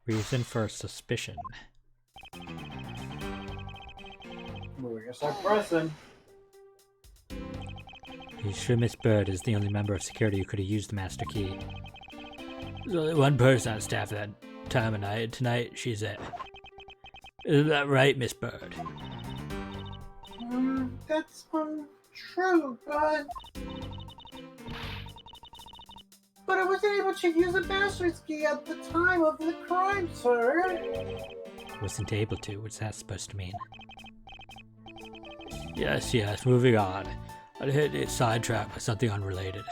Reason for suspicion. We're gonna start pressing. Are you sure Miss Bird is the only member of security who could have used the master key? There's only one person on staff at that time of night, and tonight she's it. Isn't that right, Miss Bird? That's true, but I wasn't able to use a master's key at the time of the crime, sir. Wasn't able to. What's that supposed to mean? Yes, moving on. I'd hit it sidetracked by something unrelated.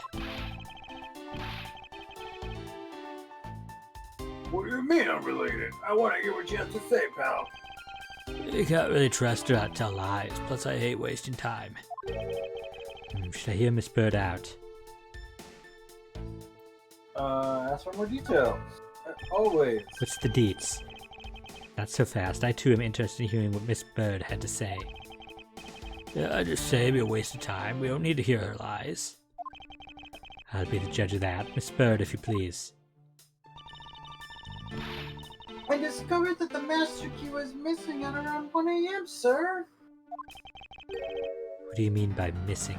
What do you mean unrelated? I want to hear what you have to say, pal. You can't really trust her not to tell lies, plus I hate wasting time. Should I hear Miss Bird out? Ask for more details. Always. What's the deets? Not so fast. I too am interested in hearing what Miss Bird had to say. I just say it'd be a waste of time. We don't need to hear her lies. I'll be the judge of that. Miss Bird, if you please. I discovered that the master key was missing at around 1 a.m., sir. What do you mean by missing?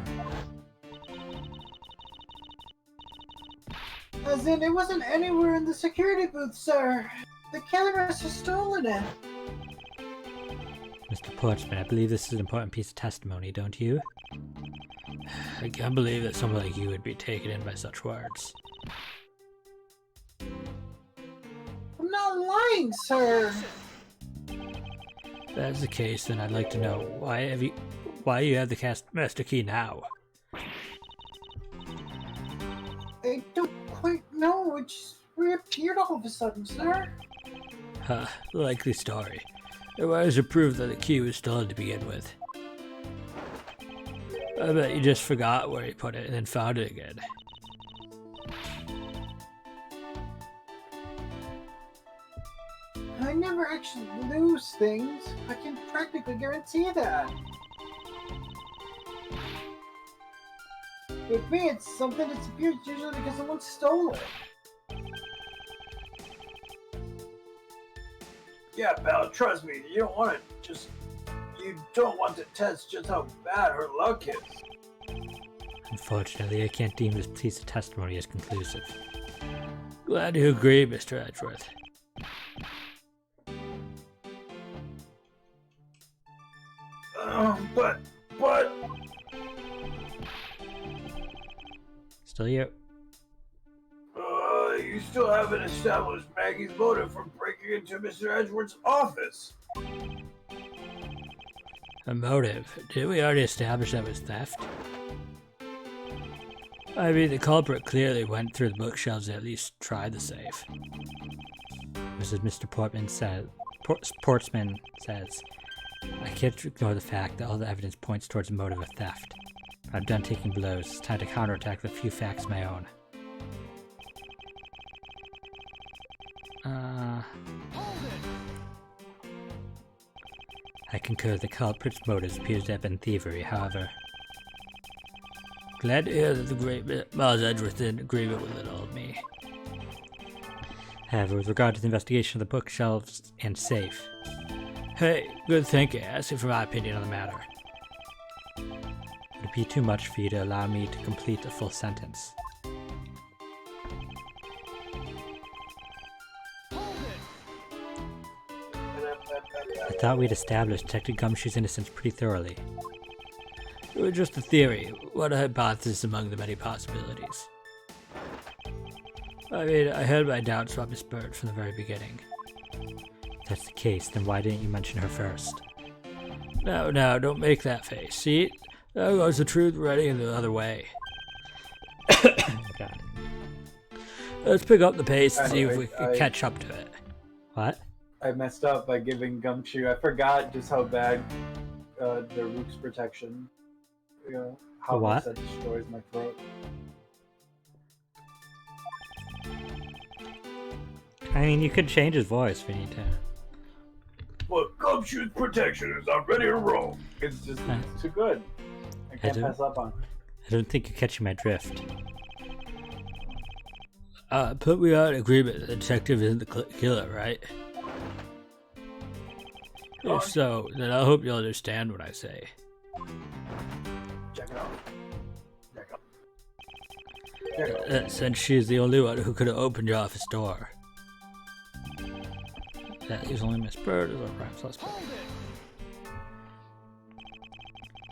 As in, it wasn't anywhere in the security booth, sir. The killer must have stolen it. Mr. Portsman, I believe this is an important piece of testimony, don't you? I can't believe that someone like you would be taken in by such words. I'm not lying, sir. If that's the case, then I'd like to know why you have the master key now. I don't quite know. It just reappeared all of a sudden, sir. Likely story. Why is it proof that the key was stolen to begin with? I bet you just forgot where you put it and then found it again. I never actually lose things. I can practically guarantee that. With me, it's something that disappears usually because someone stole it. Yeah, pal, trust me, you don't want to test just how bad her luck is. Unfortunately, I can't deem this piece of testimony as conclusive. Glad you agree, Mr. Edgeworth. But... Still here. You still haven't established Maggie's motive for breaking into Mr. Edgeworth's office. A motive? Didn't we already establish that was theft? I mean, the culprit clearly went through the bookshelves and at least tried the safe. As Mr. Portsman says, I can't ignore the fact that all the evidence points towards a motive of theft. I'm done taking blows. It's time to counterattack with a few facts of my own. I concur the culprit's motives appears to have been thievery, however. Glad to hear that the great Miles Edgeworth is in agreement with it all of me. However, with regard to the investigation of the bookshelves and safe. Hey, good thinking. Asking for my opinion on the matter. Would it be too much for you to allow me to complete a full sentence? I thought we'd established Detective Gumshoe's innocence pretty thoroughly. It was just a theory, one hypothesis among the many possibilities. I mean, I had my doubts about Miss Bird from the very beginning. If that's the case, then why didn't you mention her first? No, don't make that face. See? There goes the truth running the other way. God. Let's pick up the pace and see if we can catch up to it. What? I messed up by giving Gumshoe. I forgot just how bad the Rook's protection. How much that destroys my throat. I mean, you could change his voice if you need to. Look, Gumshoe's protection is not ready to roll. It's just it's too good. I can't pass up on it. I don't think you're catching my drift. But we are in agreement that the detective isn't the killer, right? If so, then I hope you'll understand what I say. Check it out. Check it out. Since she's the only one who could have opened your office door. That is only Miss Bird as our prime suspect.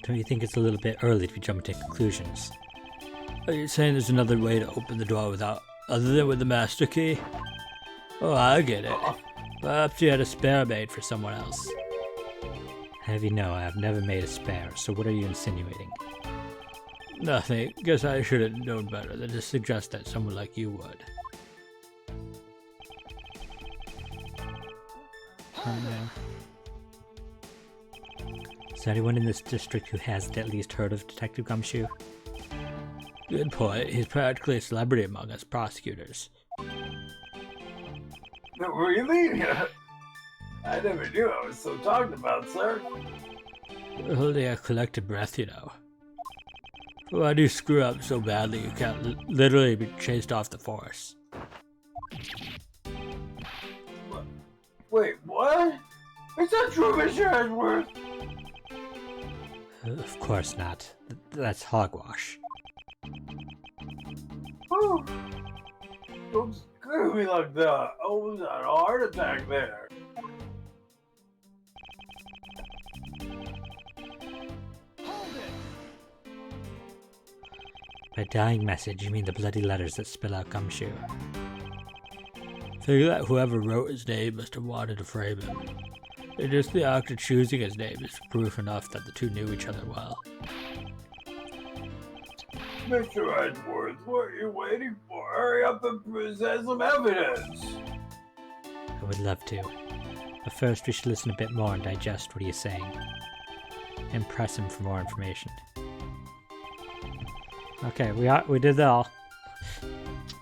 Don't you think it's a little bit early to be jumping to conclusions? Are you saying there's another way to open the door other than with the master key? Oh, I get it. Perhaps you had a spare made for someone else. Have you know, I have never made a spare, so what are you insinuating? Nothing. Guess I should have known better than to suggest that someone like you would. Is there anyone in this district who hasn't at least heard of Detective Gumshoe? Good point. He's practically a celebrity among us prosecutors. Really? I never knew I was so talked about, sir. We're holding a collective breath, you know. Why do you screw up so badly you can't literally be chased off the force? Wait, what? Is that true, Mr. Edgeworth? Of course not. That's hogwash. Oh, don't screw me like that. I almost had a heart attack there. By dying message, you mean the bloody letters that spill out Gumshoe. Figure that whoever wrote his name must have wanted to frame him. And just the act of choosing his name is proof enough that the two knew each other well. Mr. Edgeworth, what are you waiting for? Hurry up and present some evidence. I would love to. But first we should listen a bit more and digest what he is saying. Impress him for more information. Okay, we did that all.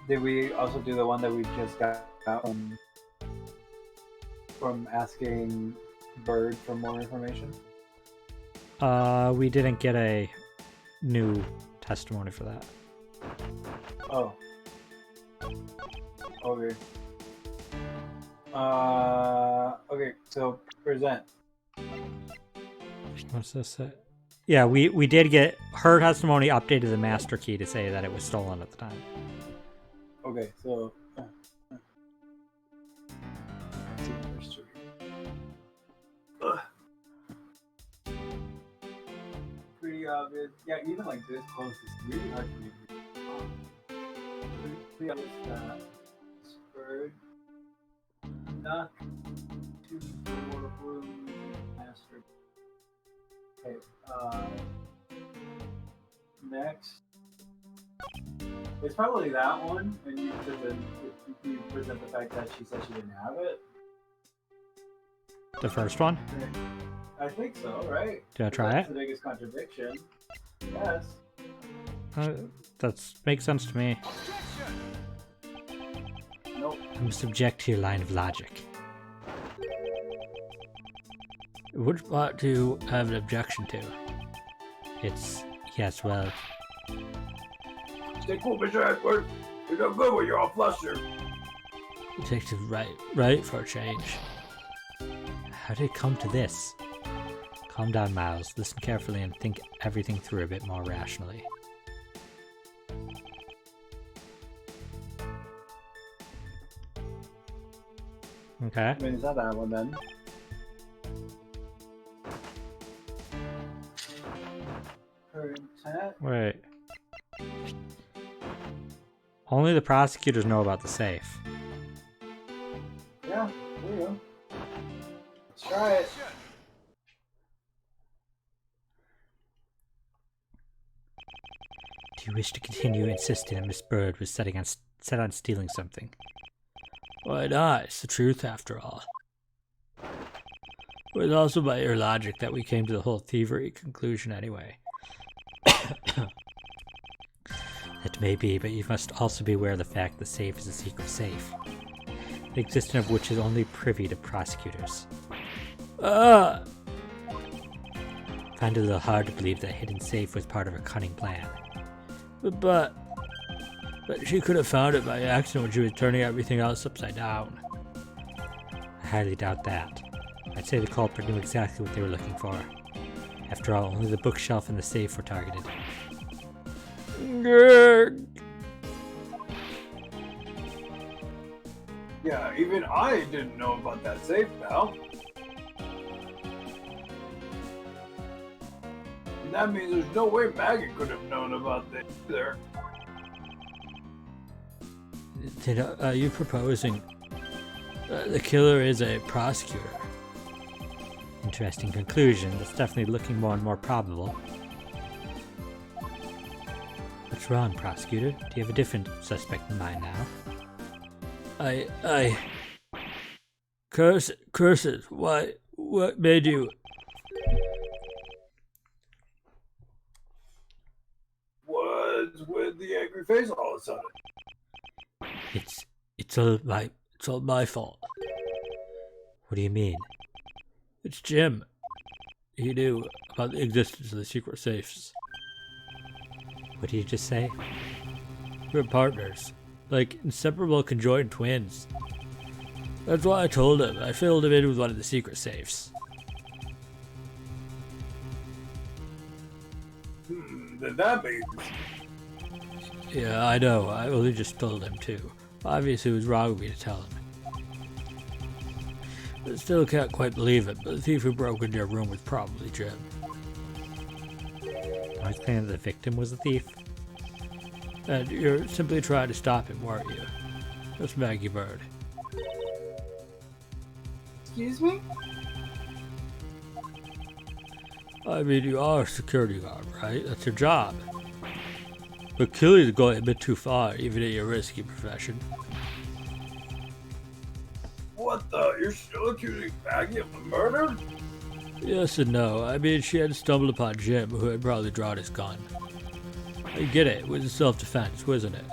Did we also do the one that we just got from asking Bird for more information? We didn't get a new testimony for that. Oh. Okay. Okay, so present. What's this? Yeah, we did get her testimony updated the master key to say that it was stolen at the time. Okay, so pretty obvious. Yeah, even like this close is really hard to read. Pretty obvious that Bird knock 2 4 blue master. Okay, next. It's probably that one, and you present the fact that she said she didn't have it. The first one? I think so, right? Do I try That's it? the biggest contradiction. Yes. That makes sense to me. Nope. I'm subject to your line of logic. Which part do you have an objection to? It's... yes, well... Stay cool, Mr. Edgeworth. You're no good when you're all flustered. Detective right for a change. How did it come to this? Calm down, Miles. Listen carefully and think everything through a bit more rationally. Okay. I mean, is that one then? Her intent? Wait. Only the prosecutors know about the safe. Yeah, there you go. Let's try it. Do you wish to continue insisting that Miss Bird was set on stealing something? Why not? It's the truth, after all. It was also by your logic that we came to the whole thievery conclusion anyway. It may be, but you must also be aware of the fact the safe is a secret safe, the existence of which is only privy to prosecutors. Find it a little hard to believe that hidden safe was part of a cunning plan. But But she could have found it by accident when she was turning everything else upside down. I highly doubt that. I'd say the culprit knew exactly what they were looking for. After all, only the bookshelf and the safe were targeted. Yeah, even I didn't know about that safe, pal. And that means there's no way Maggie could have known about this either. Are you proposing the killer is a prosecutor? Interesting conclusion. That's definitely looking more and more probable. What's wrong, prosecutor? Do you have a different suspect in mind now? Curses. What made you? What's with the angry face all of a sudden? It's all my fault. What do you mean? It's Jim. He knew about the existence of the secret safes. What did you just say? We're partners. Like inseparable conjoined twins. That's why I told him. I filled him in with one of the secret safes. Then that means... Yeah, I know. I only just told him too. Obviously it was wrong of me to tell him. I still can't quite believe it, but the thief who broke into your room was probably Jim. I was claiming the victim was the thief. And you're simply trying to stop him, weren't you? That's Maggie Bird. Excuse me? I mean, you are a security guard, right? That's your job. But killing is going a bit too far, even in your risky profession. What the? You're still accusing Maggie of the murder? Yes and no. I mean, she had stumbled upon Jim, who had probably drawn his gun. I get it. It was self-defense, wasn't it?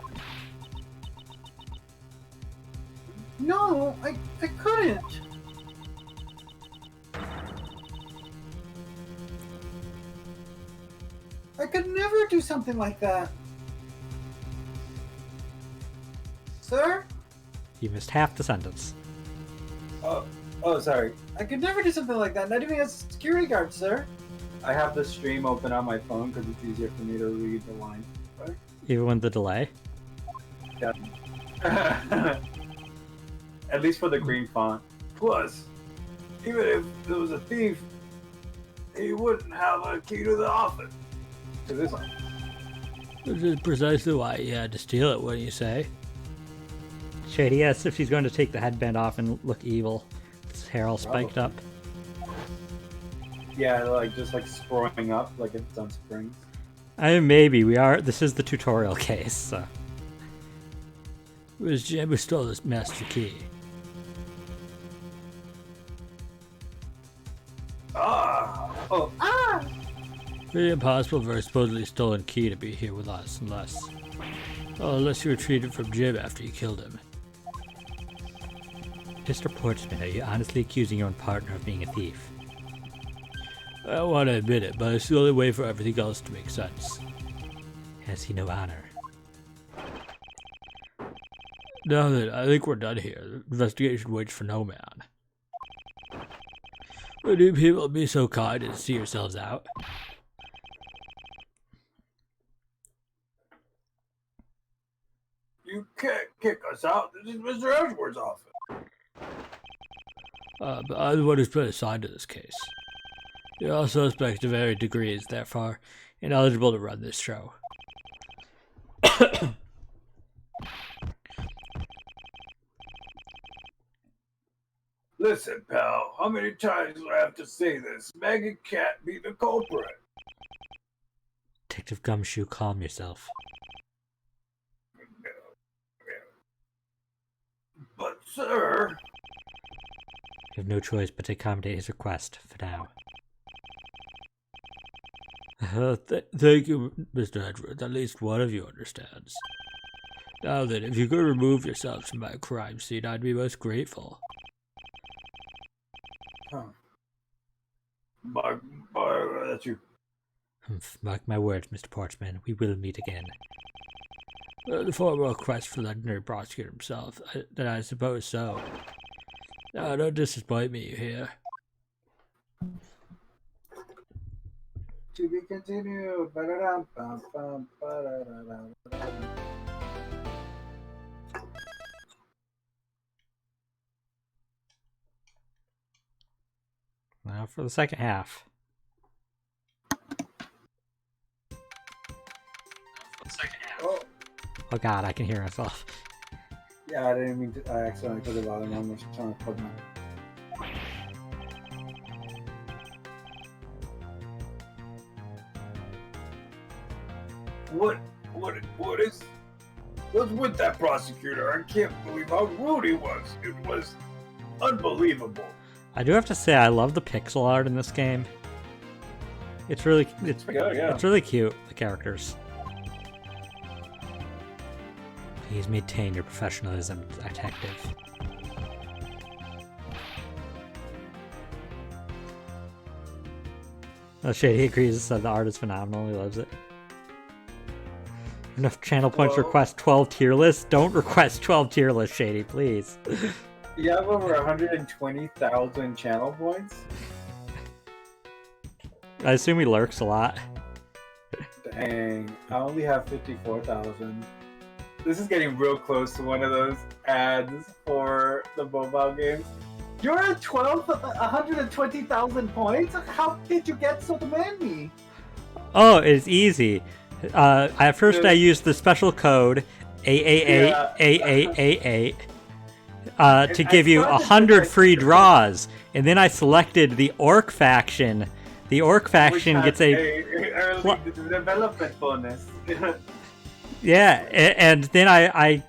No, I couldn't. I could never do something like that. Sir? You missed half the sentence. Oh, sorry. I could never do something like that, not even as a security guard, sir. I have the stream open on my phone because it's easier for me to read the line. Right? Even with the delay? Yeah. At least for the green font. Plus, even if there was a thief, he wouldn't have a key to the office. To this one. Which is precisely why he had to steal it, wouldn't you say? Shady asks if he's going to take the headband off and look evil. His hair all spiked up. Yeah, just scrolling up like it's on springs. I mean, maybe. This is the tutorial case, so. It was Jim who stole this master key. Pretty impossible for a supposedly stolen key to be here with us, unless you retrieved it from Jim after you killed him. Mr. Portsmouth, are you honestly accusing your own partner of being a thief? I don't want to admit it, but it's the only way for everything else to make sense. Has he no honor? Now then, I think we're done here. The investigation waits for no man. Would you people be so kind as to see yourselves out? You can't kick us out. This is Mr. Edgeworth's office. But I'm the one who's been assigned to this case. You're all suspects to varying degrees, therefore ineligible to run this show. Listen, pal, how many times do I have to say this? Maggie can't be the culprit. Detective Gumshoe, calm yourself. But, sir... You have no choice but to accommodate his request, for now. Thank you, Mr. Edgeworth. At least one of you understands. Now then, if you could remove yourselves from my crime scene, I'd be most grateful. Huh. That's you. Mark my words, Mr. Portsman. We will meet again. The formal request for the legendary prosecutor himself. Then I suppose so. No, don't disappoint me here. To be continued. Ba-da-dum, bum, bum, ba-da-da-dum, ba-da-dum. Now for the second half. Oh, Oh god, I can hear myself. yeah, I didn't mean to. I accidentally put the volume on. I was trying to plug my. What's with that prosecutor? I can't believe how rude he was. It was unbelievable. I do have to say I love the pixel art in this game. It's really it's really cute, the characters. Please maintain your professionalism, detective. Oh shit, he agrees, said the art is phenomenal, he loves it. Enough channel points to request 12 tier lists? Don't request 12 tier lists, Shady, please. You have over 120,000 channel points? I assume he lurks a lot. Dang, I only have 54,000. This is getting real close to one of those ads for the mobile games. You're at 120,000 points? How did you get so many? Oh, it's easy. At first I used the special code A888888 to give you 100 free draws, and then I selected the Orc faction. The Orc faction gets a early development bonus. Yeah, and then I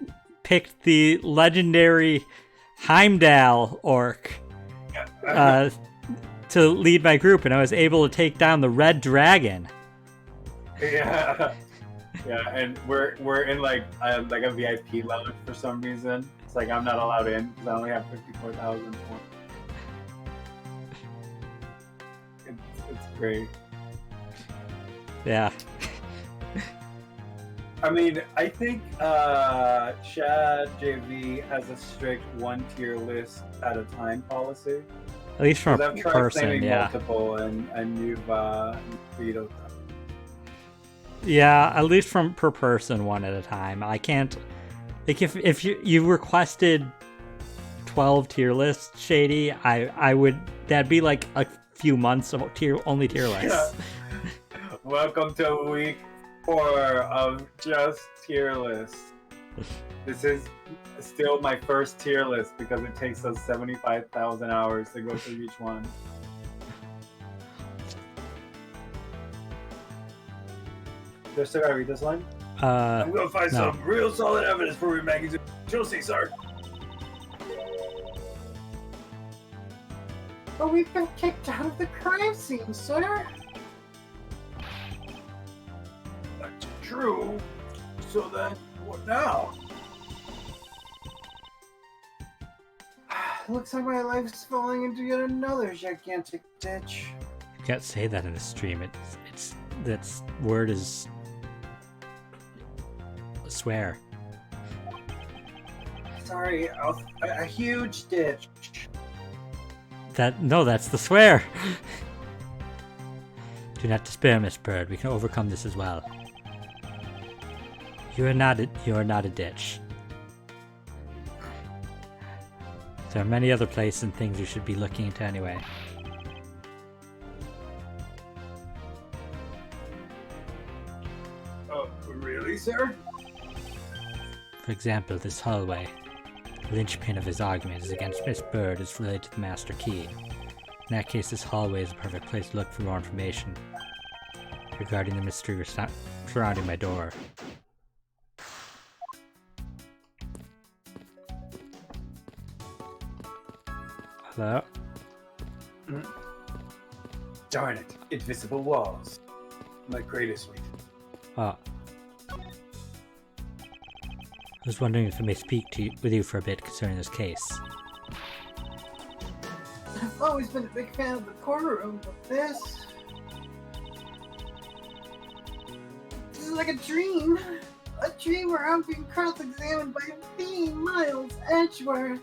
picked the legendary Heimdall Orc to lead my group, and I was able to take down the Red Dragon. Yeah, yeah, and we're in like a VIP lounge for some reason. It's like I'm not allowed in because I only have 54,000 points. It's great. Yeah. I mean, I think Shad JV has a strict one tier list at a time policy. At least from a I've tried person, claiming yeah. multiple, and you've vetoed them. Yeah, at least from per person, one at a time. I can't. Like, if you requested 12 tier lists, Shady, I would. That'd be like a few months of only tier lists. Yeah. Welcome to week 4 of just tier lists. This is still my first tier list because it takes us 75,000 hours to go through each one. Do I still gotta read this line? I'm gonna find some real solid evidence for your magazine. You'll see, sir. But we've been kicked out of the crime scene, sir. That's true. So then, what now? Looks like my life's falling into yet another gigantic ditch. You can't say that in a stream. It's that word is a swear. Sorry, a huge ditch. That's the swear. Do not despair, Miss Bird. We can overcome this as well. You are not a ditch. There are many other places and things you should be looking into anyway. Oh, really, sir? For example, this hallway. The linchpin of his argument is against Miss Bird is related to the Master Key. In that case, this hallway is a perfect place to look for more information regarding the mystery surrounding my door. Hello? Darn it, invisible walls. My greatest weakness. Oh. I was wondering if I may speak with you for a bit concerning this case. I've always been a big fan of the courtroom, but this is like a dream. A dream where I'm being cross-examined by Payne Miles Edgeworth.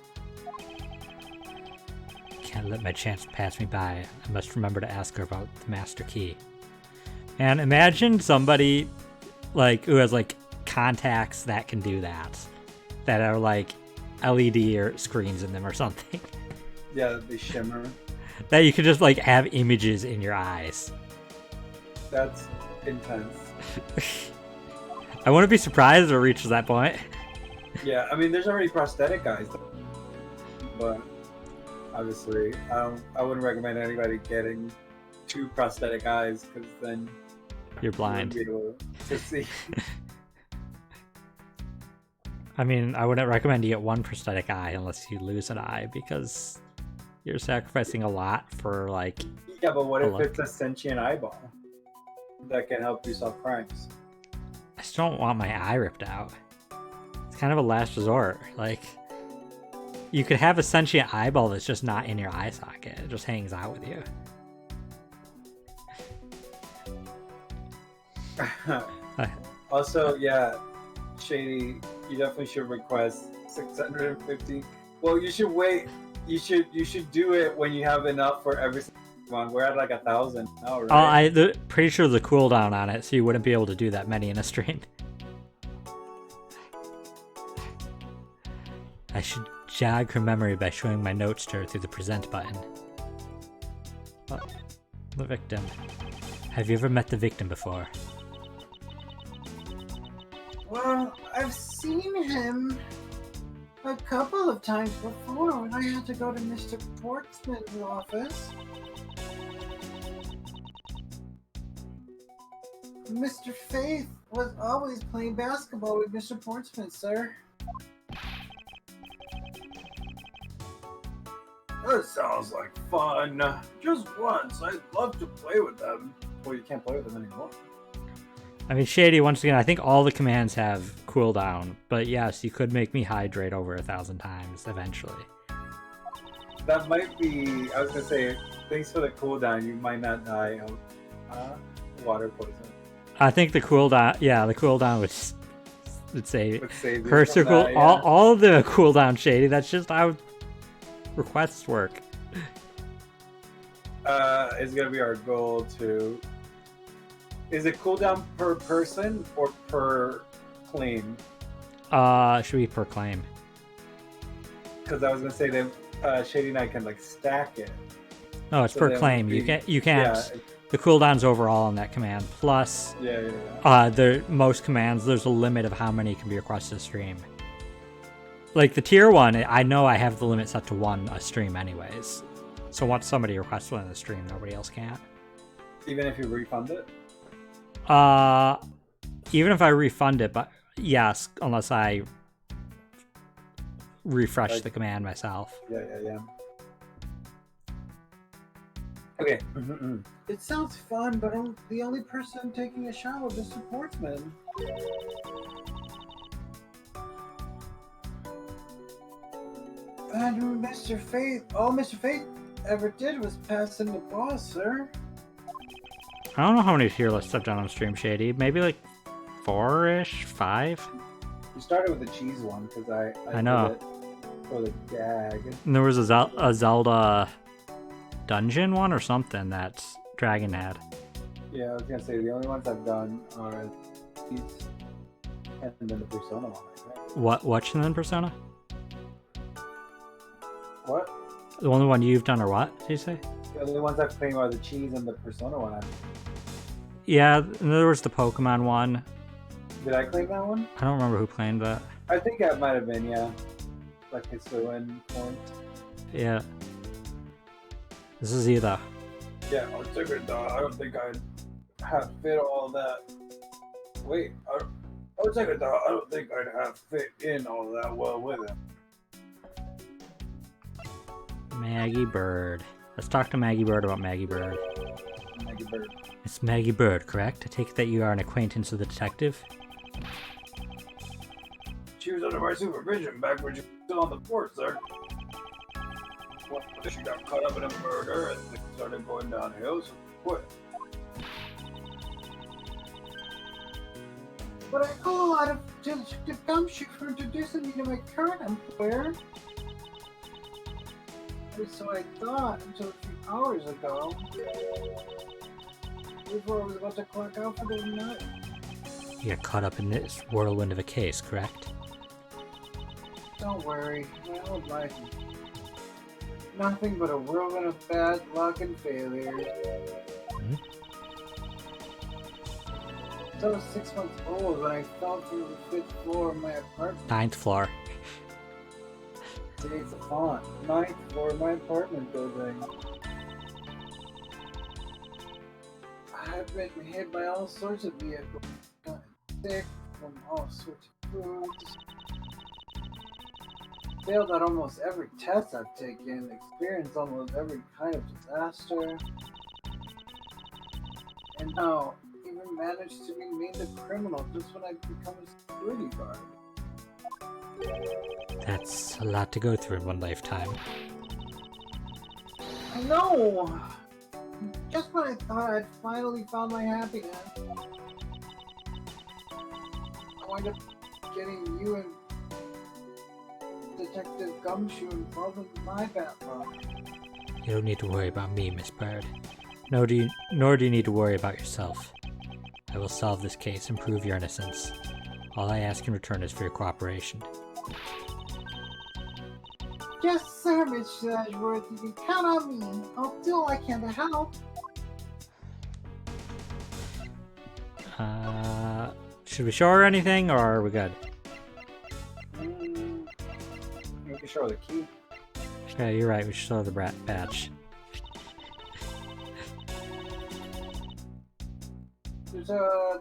Can't let my chance pass me by. I must remember to ask her about the master key. And imagine somebody like who has like contacts that can do that. That are like LED or screens in them or something. Yeah, they shimmer. That you could just like have images in your eyes. That's intense. I wouldn't be surprised if it reaches that point. Yeah, I mean, there's already prosthetic eyes, but obviously, I wouldn't recommend anybody getting 2 prosthetic eyes because then You're blind. you wouldn't be able to see. I mean, I wouldn't recommend you get 1 prosthetic eye unless you lose an eye because you're sacrificing a lot for like. Yeah, but what if look. it's a sentient eyeball that can help you solve crimes? I just don't want my eye ripped out. It's kind of a last resort. Like, you could have a sentient eyeball that's just not in your eye socket. It just hangs out with you. Also, yeah, Shady, you definitely should request 650. Well, you should wait. You should do it when you have enough for every one. We're at like 1,000 now, right? Pretty sure there's a cooldown on it, so you wouldn't be able to do that many in a stream. I should jog her memory by showing my notes to her through the present button. Oh, the victim. Have you ever met the victim before? Well, I've seen him a couple of times before when I had to go to Mr. Portsman's office. Mr. Faith was always playing basketball with Mr. Portsman, sir. That sounds like fun. Just once. I'd love to play with them. Well, you can't play with them anymore. I mean, Shady, once again, I think all the commands have cooldown, but yes, you could make me hydrate over 1,000 times eventually. That might be, I was gonna say, thanks for the cooldown, you might not die of water poison. I think the cooldown, the cooldown would say Would save you Cursor from that, yeah. all of the cooldown, Shady. That's just how requests work. Is gonna be our goal to. Is it cooldown per person or per claim? Should we per claim? Because I was gonna say that Shady and I can like stack it. No, it's So per then claim. we- You can't. Yeah, The cooldown's overall on that command. Plus, yeah. most commands, there's a limit of how many can be requested a stream. Like the tier 1, I know I have the limit set to 1 a stream anyways. So once somebody requests one in the stream, nobody else can. Even if you refund it. Even if I refund it, but yes, unless I refresh the command myself. Yeah. Okay. It sounds fun, but I'm the only person taking a shower with Mr. Portsman. And Mr. Faith, all Mr. Faith ever did was pass in the boss, sir. I don't know how many tier lists I've done on stream, Shady. Maybe like 4-ish, 5? You started with the cheese one because I know. did it for the gag. And there was a Zelda dungeon one or something that Dragon had. Yeah, I was gonna say the only ones I've done are these and then the Persona one, I think. What's in Persona? What? The only one you've done or what, did you say? The only ones I've claimed are the cheese and the Persona one. Yeah, and there was the Pokemon one. Did I claim that one? I don't remember who claimed that. I think that might have been, yeah. Like Hisuian form. Yeah. This is either. Yeah, I figured I don't think I'd have fit all that. Wait, I don't think I'd have fit in all that well with it. Maggie Bird. Let's talk to Maggie Bird about Maggie Bird. Maggie Bird. It's Maggie Bird, correct? I take it that you are an acquaintance of the detective? She was under my supervision back when she was still on the force, sir. Well, she got caught up in a murder and things started going downhill, so she quit. But I owe a lot of gumshoe for introducing me to my current employer. Or so I thought until a few hours ago. Before I was about to clock out for the night. You got caught up in this whirlwind of a case, correct? Don't worry, my whole life is nothing but a whirlwind of bad luck and failure. Hmm? I was 6 months old when I fell through the 5th floor of my apartment. 9th floor. See, it's a font. 9th floor of my apartment building. I've been hit by all sorts of vehicles. Gotten sick from all sorts of foods. Failed at almost every test I've taken. Experienced almost every kind of disaster. And now, even managed to be made a criminal just when I become a security guard. That's a lot to go through in one lifetime. I know! Just when I thought I'd finally found my happiness, I wind up getting you and Detective Gumshoe involved in my bad luck. You don't need to worry about me, Miss Bird. Nor do you need to worry about yourself. I will solve this case and prove your innocence. All I ask in return is for your cooperation. Yes, sir, Miss Edgeworth. You can count on me. I'll do all I can to help. Should we show her anything, or are we good? You can show her the key. Yeah, you're right. We should show her the badge.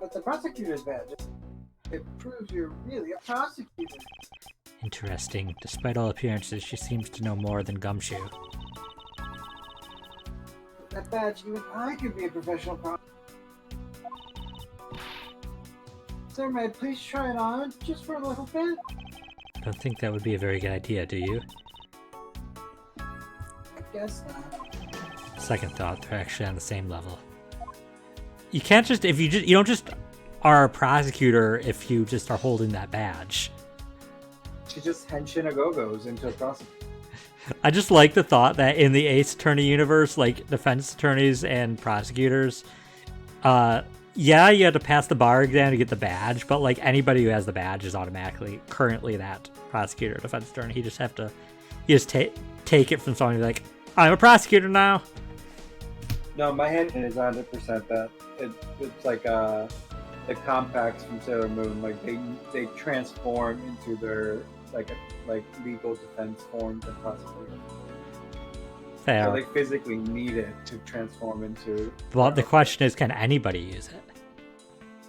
That's a prosecutor's badge. It proves you're really a prosecutor. Interesting. Despite all appearances, she seems to know more than Gumshoe. That badge, even I could be a professional prosecutor. Sir, may I please try it on, just for a little bit? I don't think that would be a very good idea, do you? I guess not. Second thought, they're actually on the same level. You can't just, you don't just are a prosecutor if you just are holding that badge. She just henshin a go-go's into a prosecutor. I just like the thought that in the Ace Attorney universe, like, defense attorneys and prosecutors, yeah, you have to pass the bar exam to get the badge, but, like, anybody who has the badge is automatically currently that prosecutor or defense attorney. You just take it from someone and be like, I'm a prosecutor now. No, my head is 100% that. It's like the compacts from Sailor Moon, like they transform into their like legal defense forms and prosecutors. Fair. So they physically need it to transform into. Well, the question is, can anybody use it?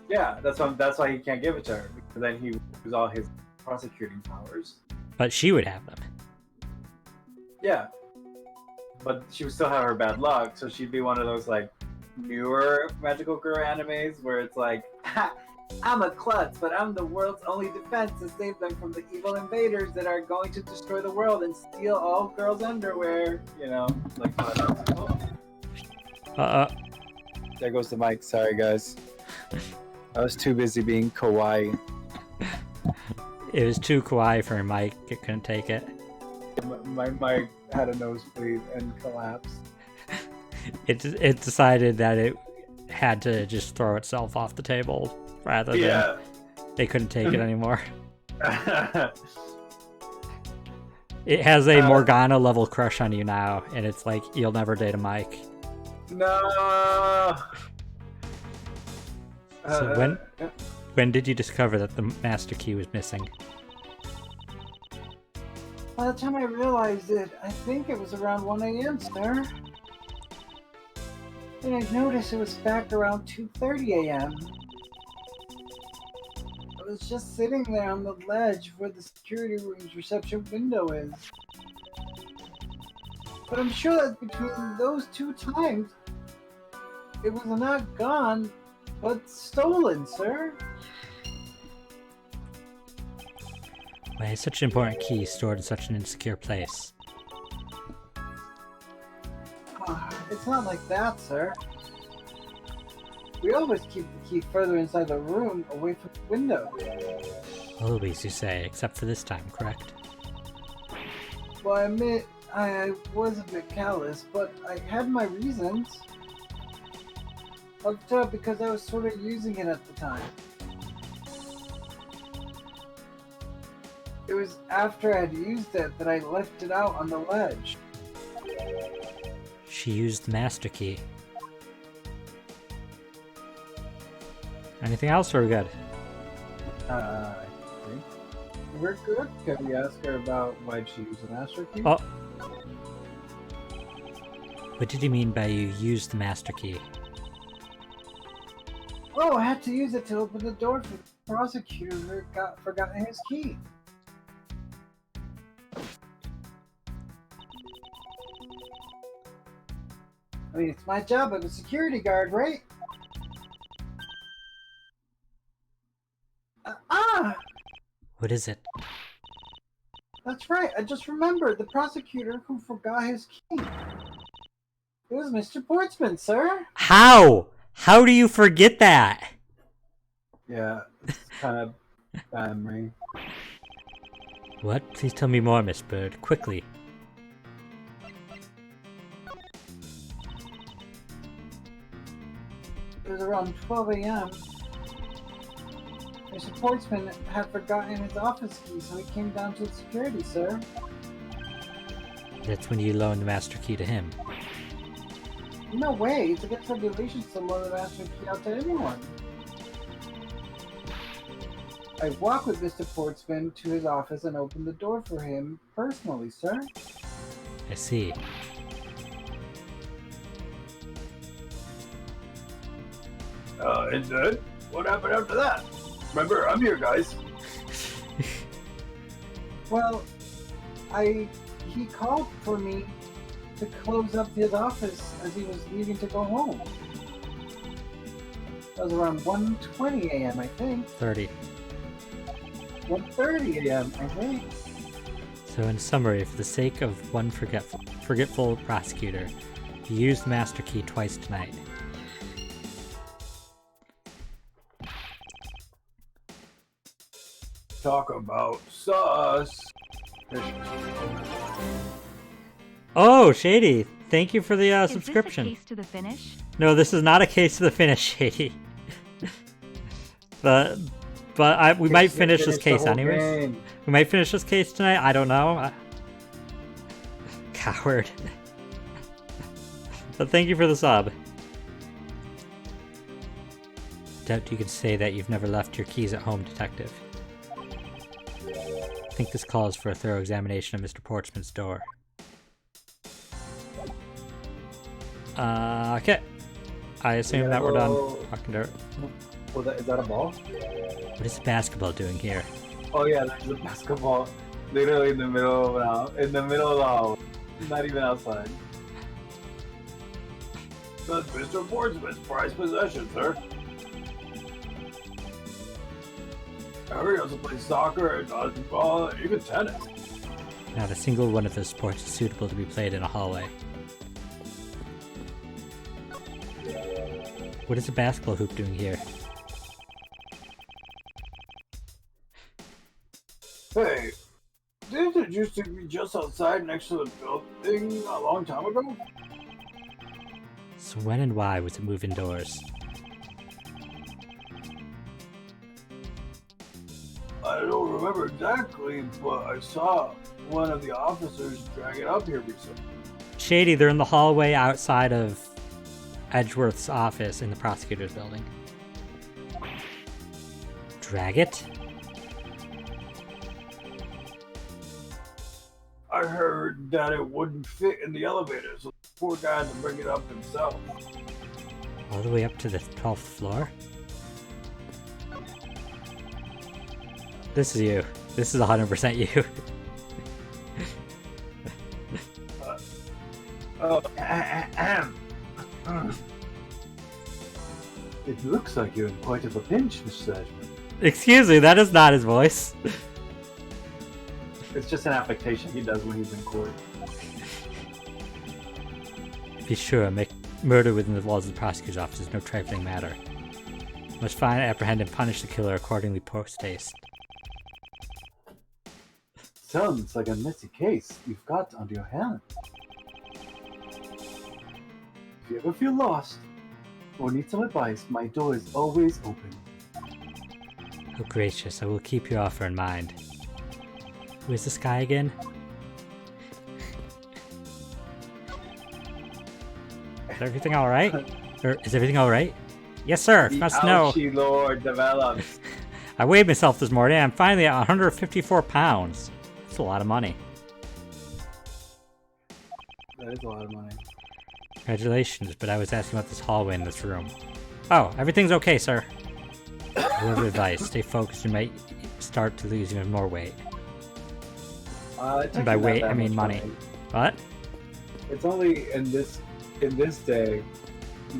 Yeah, that's why he can't give it to her, because then he loses all his prosecuting powers. But she would have them. Yeah, but she would still have her bad luck, so she'd be one of those like newer magical girl animes where it's like, ha, I'm a klutz, but I'm the world's only defense to save them from the evil invaders that are going to destroy the world and steal all girls' underwear. You know, like. There goes the mic. Sorry, guys. I was too busy being kawaii. It was too kawaii for Mike. It couldn't take it. My mic had a nosebleed and collapsed. It decided that it had to just throw itself off the table rather than they couldn't take it anymore. It has a Morgana level crush on you now, and it's like you'll never date a Mike. No. So when did you discover that the master key was missing? By the time I realized it, I think it was around 1 a.m., sir. And I noticed it was back around 2:30 a.m. I was just sitting there on the ledge where the security room's reception window is. But I'm sure that between those two times, it was not gone, but stolen, sir. Why is such an important key stored in such an insecure place? It's not like that, sir. We always keep the key further inside the room, away from the window. Always, you say, except for this time, correct? Well, I admit I was a bit callous, but I had my reasons. Hooked up because I was sort of using it at the time. It was after I had used it that I left it out on the ledge. She used the master key. Anything else, or we good? I think we're good. Can we ask her about why she used the master key? Oh. What did you mean by you used the master key? Oh, I had to use it to open the door for the prosecutor who forgotten his key. I mean, it's my job as a security guard, right? What is it? That's right. I just remembered the prosecutor who forgot his key. It was Mr. Portsman, sir. How? How do you forget that? Yeah, it's kind of bad memory. What? Please tell me more, Miss Bird. Quickly. It was around 12 a.m. Mr. Portsman had forgotten his office key, so he came down to the security, sir. That's when you loaned the master key to him. No way. It's against regulations to loan the master key out to anyone. I walked with Mr. Portsman to his office and opened the door for him personally, sir. I see. And then, what happened after that? Remember, I'm here, guys. Well, he called for me to close up his office as he was leaving to go home. That was around 1:20 a.m., I think. 30. 1:30 a.m., I think. So in summary, for the sake of one forgetful prosecutor, you used the master key twice tonight. Talk about sus. Oh, Shady! Thank you for the subscription. Is this a case to the finish? No, this is not a case to the finish, Shady. We might finish this case anyways. We might finish this case tonight. I don't know. Coward. But thank you for the sub. Doubt you can say that you've never left your keys at home, Detective. I think this calls for a thorough examination of Mr. Portsman's door. Okay. I assume that we're done talking to her. Is that a ball? What is the basketball doing here? Oh yeah, there's a basketball literally in the middle of the hall. Not even outside. That's Mr. Portsman's prized possession, sir. Harry also plays soccer and dodgeball, and even tennis. Not a single one of those sports is suitable to be played in a hallway. What is a basketball hoop doing here? Hey, didn't it used to be just outside next to the building a long time ago? So when and why was it moved indoors? I don't remember exactly, but I saw one of the officers drag it up here recently. Shady, they're in the hallway outside of Edgeworth's office in the prosecutor's building. Drag it? I heard that it wouldn't fit in the elevator, so the poor guy had to bring it up himself. All the way up to the 12th floor? This is you. This is 100% you. It looks like you're in quite of a pinch, Mr. Edgeworth. Excuse me, that is not his voice. It's just an affectation he does when he's in court. Be sure, make Murder within the walls of the prosecutor's office is no trifling matter. Must find, apprehend, and punish the killer accordingly post haste. Sounds like a messy case you've got under your hand. If you ever feel lost or need some advice, my door is always open. Oh gracious, I will keep your offer in mind. Who is this guy again? Is everything alright? Or is everything alright? Yes sir, The must know. Ouchie Lord develops. I weighed myself this morning and I'm finally at 154 pounds. That's a lot of money. That is a lot of money. Congratulations, but I was asking about this hallway in this room. Oh, everything's okay, sir. Word of advice, stay focused, you might start to lose even more weight. It's And by actually not weight, that I mean much money. What? It's only in this day.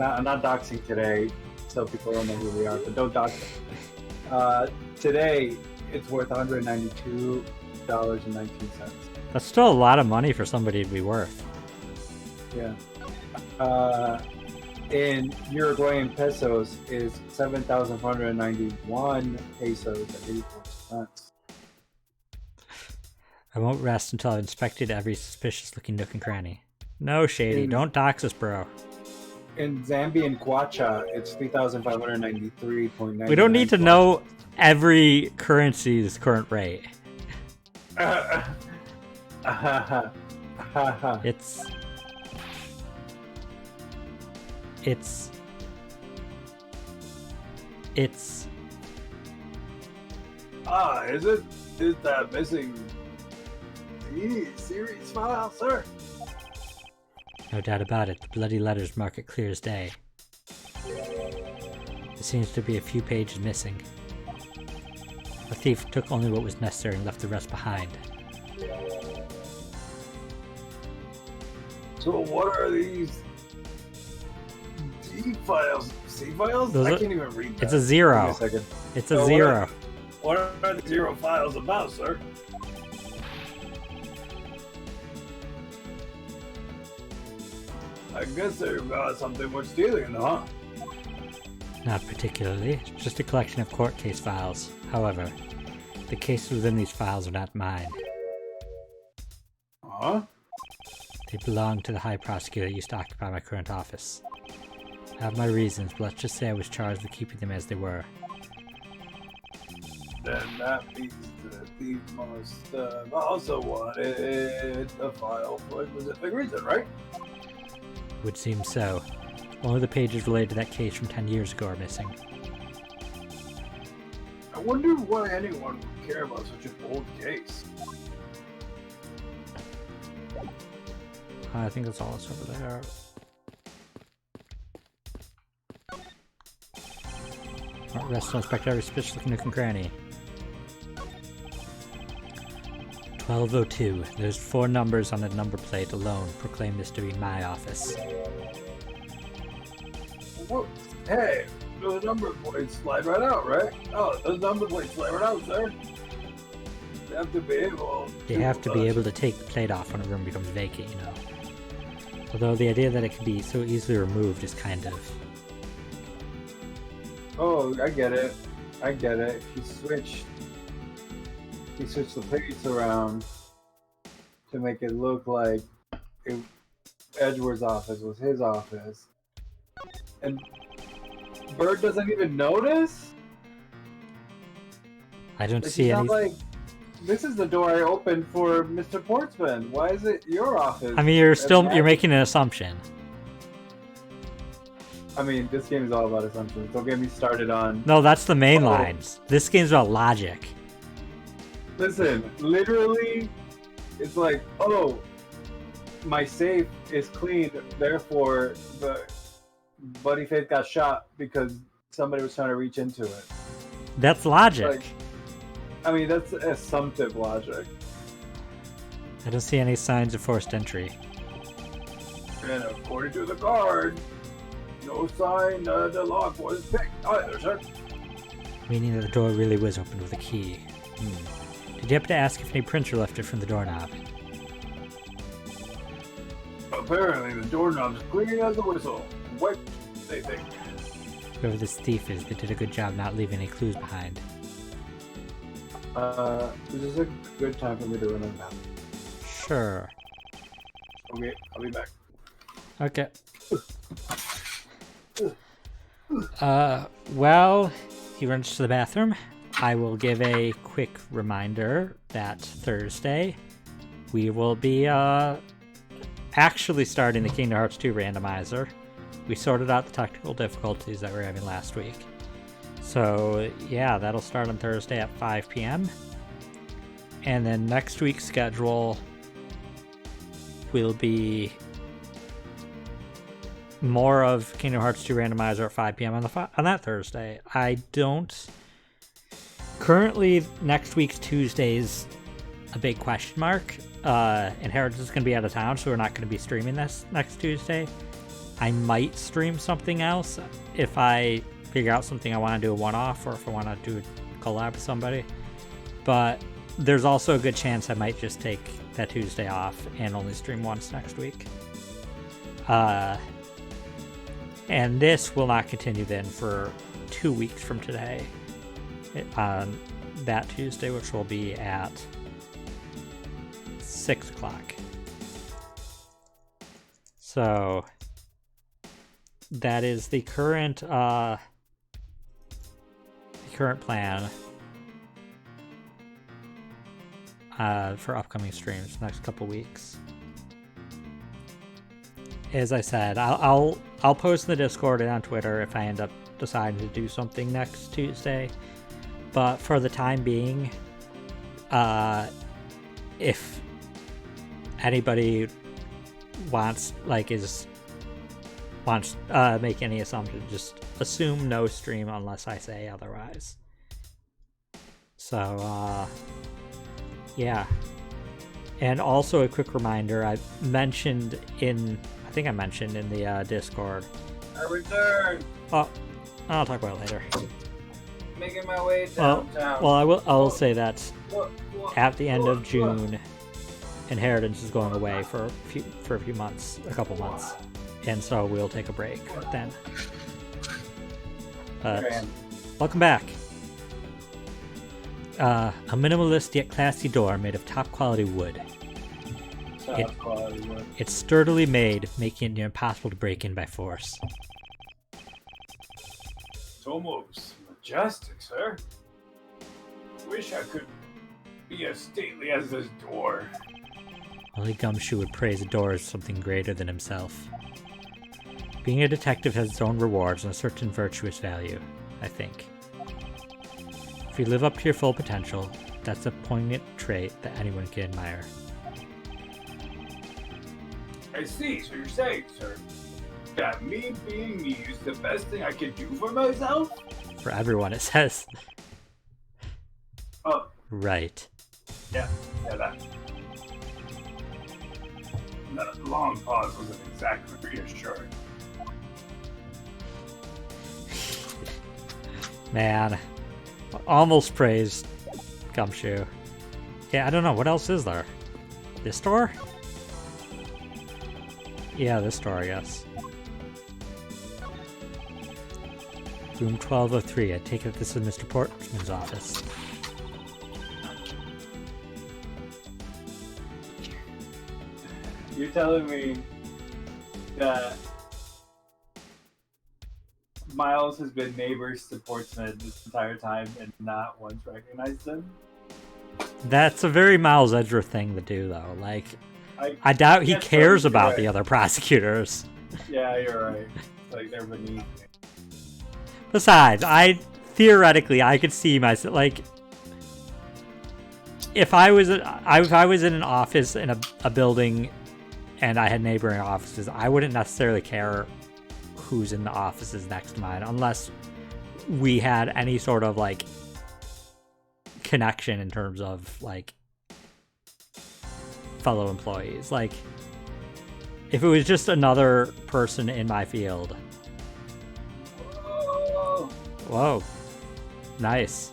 I'm not doxing today, so people don't know who we are, but don't dox us. Today, it's worth $192.19. That's still a lot of money for somebody to be worth. Yeah. In Uruguayan pesos is 7,491 pesos at 84 cents. I won't rest until I've inspected every suspicious-looking nook and cranny. No, Shady, don't dox us, bro. In Zambian kwacha, it's 3,593.99. We don't need to know every currency's current rate. It's... Is it? Is that missing series file, sir? No doubt about it, the bloody letters mark it clear as day. There seems to be a few pages missing. The thief took only what was necessary and left the rest behind. So what are these D files? C files? Those I are- can't even read that. It's a zero. Give me a second. It's a So zero. What are the zero files about, sir? I guess they're something worth stealing, huh? Not particularly, it's just a collection of court case files. However, the cases within these files are not mine. Huh? They belong to the High Prosecutor that used to occupy my current office. I have my reasons, but let's just say I was charged with keeping them as they were. Then that means the thief must have also wanted the file for a specific reason, right? Would seem so. Only the pages related to that case from 10 years ago are missing. I wonder why anyone would care about such an old case. I think that's all that's over there. Rest on inspect every suspicious looking nook and cranny. 1202. There's 4 numbers on the number plate alone proclaim this to be my office. What? Hey, those number plates slide right out, right? Oh, those number plates slide right out, sir. They have to be able. You have to be able to take the plate off when a room becomes vacant, you know. Although the idea that it can be so easily removed is kind of... Oh, I get it. I get it. He switched the plates around to make it look like Edward's office was his office. And Bird doesn't even notice? I don't Like, see he's any... not like, this is the door I opened for Mr. Portsman. Why is it your office? I mean, you're making an assumption. I mean, this game is all about assumptions. Don't get me started on... No, that's the main Oh. lines. This game's about logic. Listen, literally, it's like, oh, my safe is clean, therefore the Buddy Faith got shot because somebody was trying to reach into it. That's logic. Like, I mean, that's assumptive logic. I don't see any signs of forced entry. And according to the guard, no sign the lock was picked either, sir. Meaning that the door really was opened with a key. Did you happen to ask if any prints were lifted from the doorknob? Apparently, the doorknob's clean as a whistle. What they think? Whoever this thief is, they did a good job not leaving any clues behind. This is a good time for me to run out. Sure. Okay, I'll be back. Okay. Well, he runs to the bathroom. I will give a quick reminder that Thursday we will be actually starting the Kingdom Hearts 2 randomizer. We sorted out the technical difficulties that we were having last week. So yeah, that'll start on Thursday at 5 p.m. And then next week's schedule will be more of Kingdom Hearts 2 randomizer at 5 p.m. on that Thursday. I don't... Currently, next week's Tuesday is a big question mark. Inheritance is going to be out of town, so we're not going to be streaming this next Tuesday. I might stream something else if I figure out something I want to do a one-off, or if I want to do a collab with somebody. But there's also a good chance I might just take that Tuesday off and only stream once next week. And this will not continue then for 2 weeks from today, on that Tuesday, which will be at 6 o'clock. So that is the current plan for upcoming streams next couple weeks. As I said, I'll post in the Discord and on Twitter if I end up deciding to do something next Tuesday. But for the time being, if anybody wants make any assumption, just assume no stream unless I say otherwise. So yeah. And also a quick reminder, I mentioned in the Discord. I returned. Oh, I'll talk about it later. Making my way downtown. Well, I will say that at the end of June, Inheritance is going away for a few months, a couple months, and so we'll take a break then. But welcome back. A minimalist yet classy door made of top quality wood. It's sturdily made, making it near impossible to break in by force. It's almost majestic, sir. Wish I could be as stately as this door. Only Gumshoe would praise a door as something greater than himself. Being a detective has its own rewards and a certain virtuous value, I think. If you live up to your full potential, that's a poignant trait that anyone can admire. I see, so you're saying, sir, that me being me is the best thing I can do for myself? For everyone, it says. Oh. Right. Yeah, that. That long pause wasn't exactly reassuring. Man. Almost praised Gumshoe. Yeah, I don't know. What else is there? This door? Yeah, this door, I guess. Room 1203. I take it this is Mr. Portman's office. You're telling me that Miles has been neighbors to Portsmouth this entire time and not once recognized him? That's a very Miles Edger thing to do, though. Like, I doubt he cares about the other prosecutors. Yeah, you're right. Like, they're beneath me. Besides, theoretically, I could see myself, like, if I was in an office in a building and I had neighboring offices, I wouldn't necessarily care who's in the offices next to mine unless we had any sort of, like, connection in terms of, like, fellow employees. Like, if it was just another person in my field. Whoa. Nice.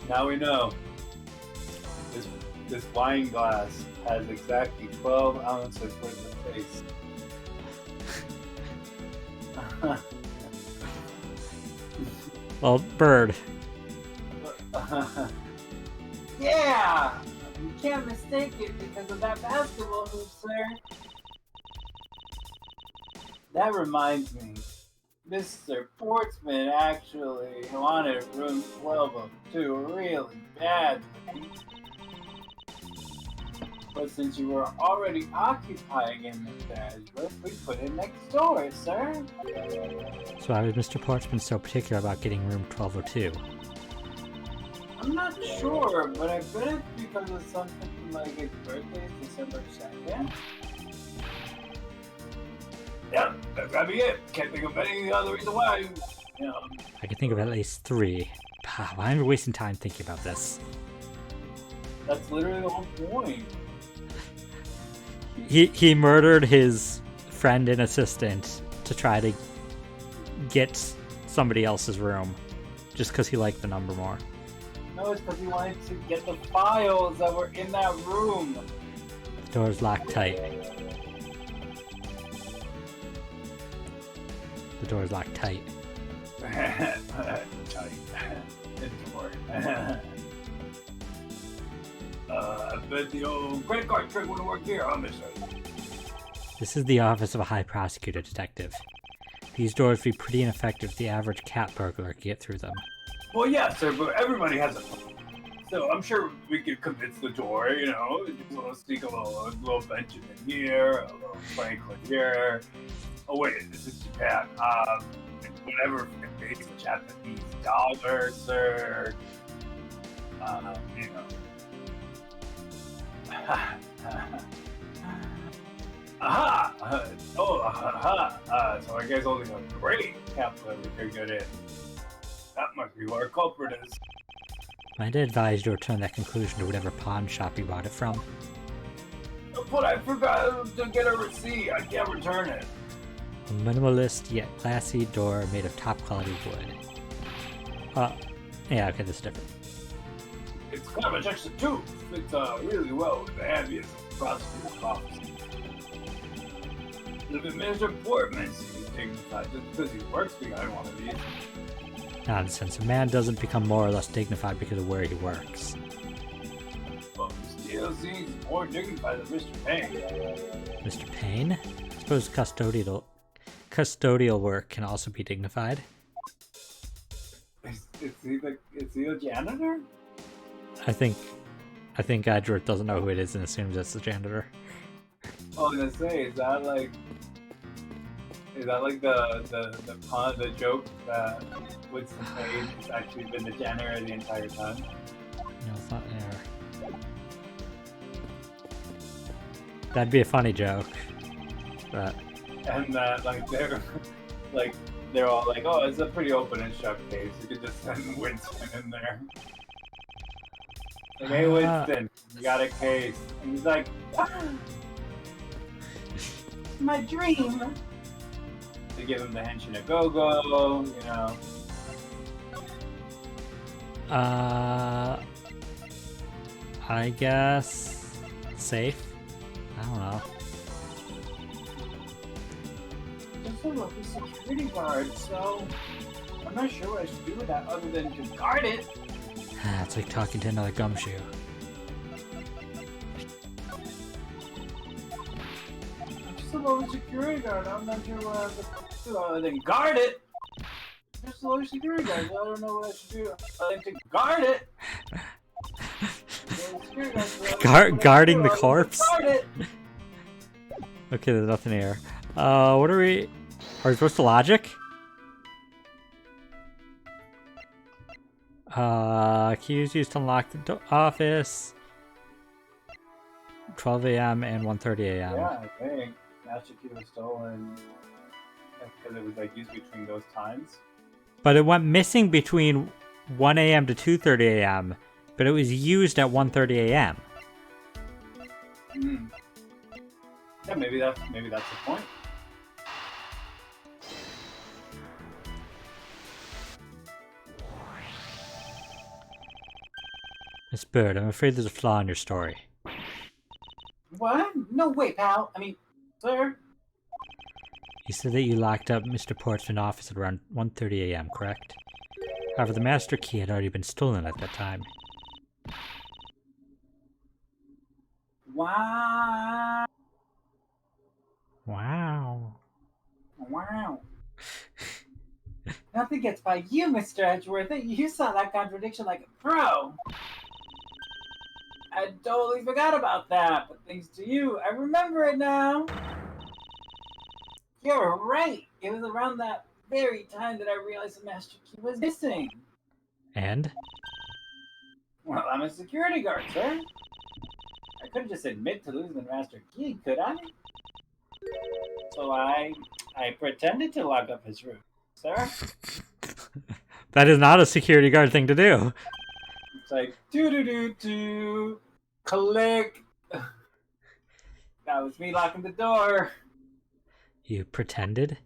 Now we know. This This wine glass has exactly 12 ounces worth of face. Well, Bird, Yeah! You can't mistake it because of that basketball hoop, sir. That reminds me, Mr. Portsman actually wanted room 1202 really badly. But since you were already occupying in the room, we put it next door, sir. so why was Mr. Portsman so particular about getting room 1202? I'm not sure, but I bet it's because of something like his birthday is December 2nd. Yeah, that's gotta be it. Can't think of any other reason why. You know, I can think of at least 3. Why am I wasting time thinking about this? that's literally the whole point. He murdered his friend and assistant to try to get somebody else's room, just because he liked the number more. No, it's because he wanted to get the files that were in that room. The door's locked tight. The door's locked tight. I bet the old credit card trick wouldn't work here, huh, mister? This is the office of a high prosecutor detective. These doors would be pretty ineffective if the average cat burglar could get through them. Well, yeah, sir, but everybody has a so I'm sure we could convince the door, you know, just a little sneak a little Benjamin here, a little Franklin here. Oh wait, this is Japan. Whatever it's Japanese dollar, sir. You know. Aha! So I guess only a great capital we could get in. That must be what our culprit is. Might I advise you to return that conclusion to whatever pawn shop you bought it from? But I forgot to get a receipt. I can't return it. A minimalist yet classy door made of top quality wood. Yeah, okay, this is different. It's kind of a Texas too. Fits really well with the ambience of the prosecutor's office. Look at Mr. Portman seems dignified just because he works behind one of these. Nonsense. A man doesn't become more or less dignified because of where he works. But still seems more dignified than Mr. Payne. Mr. Payne? I suppose custodial work can also be dignified. Is he a janitor? I think Edgeworth doesn't know who it is and assumes it's the janitor. I was gonna say, is that like the pun, the joke that Winston Payne has actually been the janitor the entire time? No, it's not there. That'd be a funny joke. But And that they're all like, oh, it's a pretty open and shut case. You could just send Winston in there. Like, hey Winston, you got a case. And he's like, my dream. They give him the henshin a go-go, you know. I guess safe. I don't know. Just a lucky security guard, so I'm not sure what I should do with that other than to guard it. It's like talking to another gumshoe. I'm just a low security guard. I'm not sure what I have to do other than guard it. Just a low security guard. So I don't know what I should do other than to guard it. Guarding the corpse? Guard it. Okay, there's nothing here. What are we supposed to logic? Keys used to unlock the office. 12 a.m. and 1:30 a.m. Yeah, I think Master Key was stolen because it was like used between those times. But it went missing between 1 a.m. to 2:30 a.m. But it was used at 1:30 a.m. Hmm. Yeah, maybe that's the point. Miss Bird, I'm afraid there's a flaw in your story. What? No way, pal. I mean, sir. You said that you locked up Mr. Portsman's office at around 1:30 a.m., correct? However, the master key had already been stolen at that time. Wow. Wow. Wow. Nothing gets by you, Mr. Edgeworth. You saw that contradiction like a pro. I totally forgot about that, but thanks to you, I remember it now. You're right. It was around that very time that I realized the master key was missing. And? Well, I'm a security guard, sir. I couldn't just admit to losing the master key, could I? So I pretended to lock up his room, sir. That is not a security guard thing to do. It's like do, click. That was me locking the door. You pretended?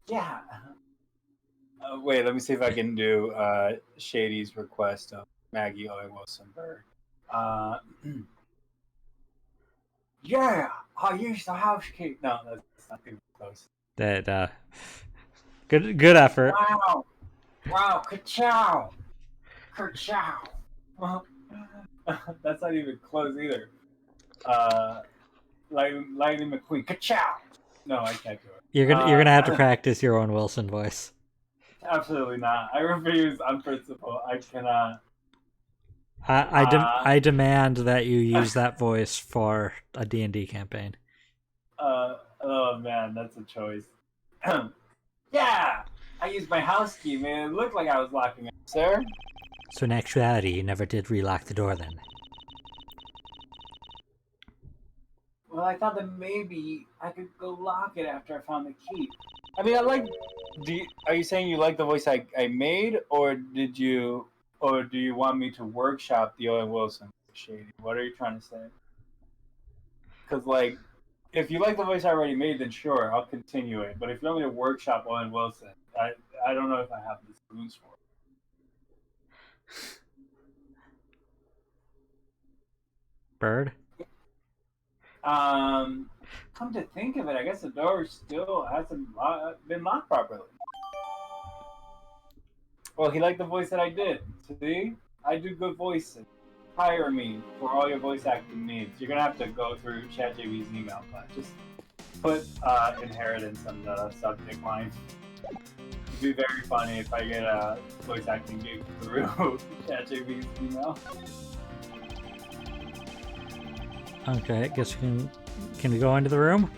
Yeah. Wait, let me see if I can do Shady's request of Maggie Owen Wilson Bird. Yeah, I used the house key. No, that's not even close. That good effort. Wow, ka-chow. Ka-chow. That's not even close either. Lightning McQueen, ka-chow. No, I can't do it. You're gonna have to practice your own Wilson voice. Absolutely not. I refuse on principle. I cannot. I demand that you use that voice for a D&D campaign. Oh man, that's a choice. Yeah, I used my house key, man. It looked like I was locking it, sir. So in actuality, you never did relock the door then? Well, I thought that maybe I could go lock it after I found the key. I mean, are you saying you like the voice I made, or do you want me to workshop the Owen Wilson Shady? What are you trying to say? Because like, if you like the voice I already made, then sure, I'll continue it. But if you want me to workshop Owen Wilson, I don't know if I have the spoons for it. Bird? Come to think of it, I guess the door still hasn't been locked properly. Well, he liked the voice that I did. See? I do good voices. Hire me for all your voice acting needs. You're gonna have to go through ChatGPT's email, but just put inheritance on the subject line. It'd be very funny if I get a voice acting gig through ChatGPT's email. Okay, I guess we can we go into the room?